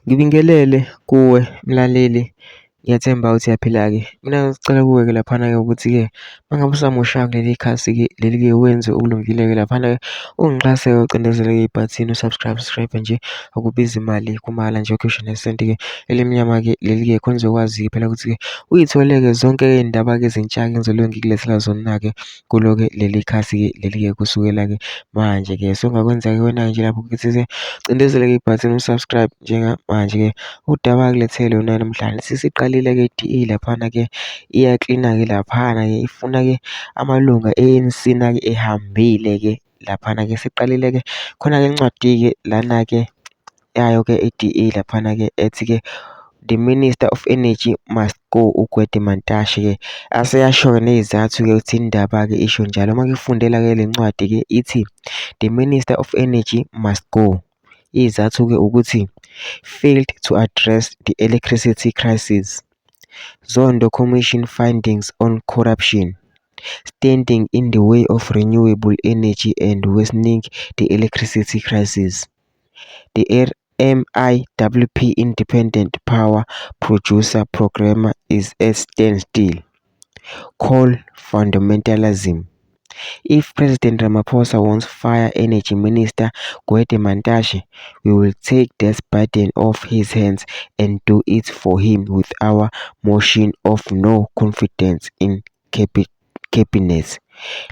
Ngibingelele kuwe mlaleli, ngiyathemba ukuthi uyaphila-ke. Mina ngicela kuwe-ke laphana-ke ukuthi-ke uma ngabe usamusha kuleli khasi-ke leli-ke wenze okulungile-ke laphana-ke ungixhase-ke ucindezele-ke ibhathini u-subscribe nje akubizi imali kumahhala nje ukhishwa nesenti-ke elimnyama-ke leli-ke khona uzokwazi-ke phela ukuthi-ke uyithole-ke zonke iy'ndaba-ke ezintsha-ke engizobe ngikulethela zona-ke kulo-ke leli khasi-ke leli-ke kusukela-ke manje-ke. So ongakwenza-ke wena-ke nje lapho ukuthi-ke cindezele-ke ibhathini u-subscribe njengamanje-ke udaba kulethele lona namhlanje sesiqalile-ke i-DA laphana-ke iyaklina-ke laphana-ke ifuna-ke amalunga e-ANC na-ke ehambile-ke laphana-ke siqalile-ke khona-ke incwadi-ke lana-ke yayo-ke i-DA laphana-ke ethi-ke the Minister of Energy must go, uGwede Mantashe-ke aseyasho-ke ney'zathu-ke ukuthi indaba-ke isho njalo. Uma ngifundela-ke le ncwadi-ke ithi the Minister of Energy must go. Izathu-ke ukuthi failed to address the electricity crisis, Zondo Commission findings on corruption, standing in the way of renewable energy and worsening the electricity crisis. The MIWP Independent Power Producer Programme is at standstill. Coal fundamentalism. If President Ramaphosa wants fire energy minister Gwede Mantashe, we will take that burden off his hands and do it for him with our motion of no confidence in cabinet.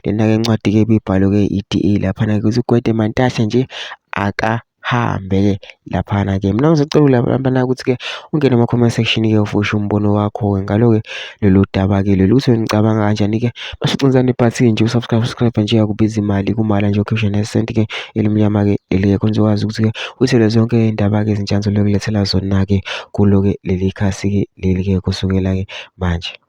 Lena-ke ncwadi-ke ibibhalwe-ke i-DA laphana-ke ukuthi uGwede Mantashe nje akahambe-ke laphana-ke. Mina ngizocela laphana ukuthi-ke ungene ema-comment section-ke ufushe umbono wakho-ke ngalo-ke lolu daba-ke lolu ukuthi ngicabanga kanjani-ke masicindezana ibhathini nje usubscribe nje akubizi imali kumahhala nje ukhishwa nesenti-ke elimnyama-ke leli-ke khona uzokwazi ukuthi-ke uyithole zonke iy'ndaba-ke ezintsha engizobe ngikulethela zona-ke kulo-ke leli khasi-ke leli-ke kusukela-ke manje.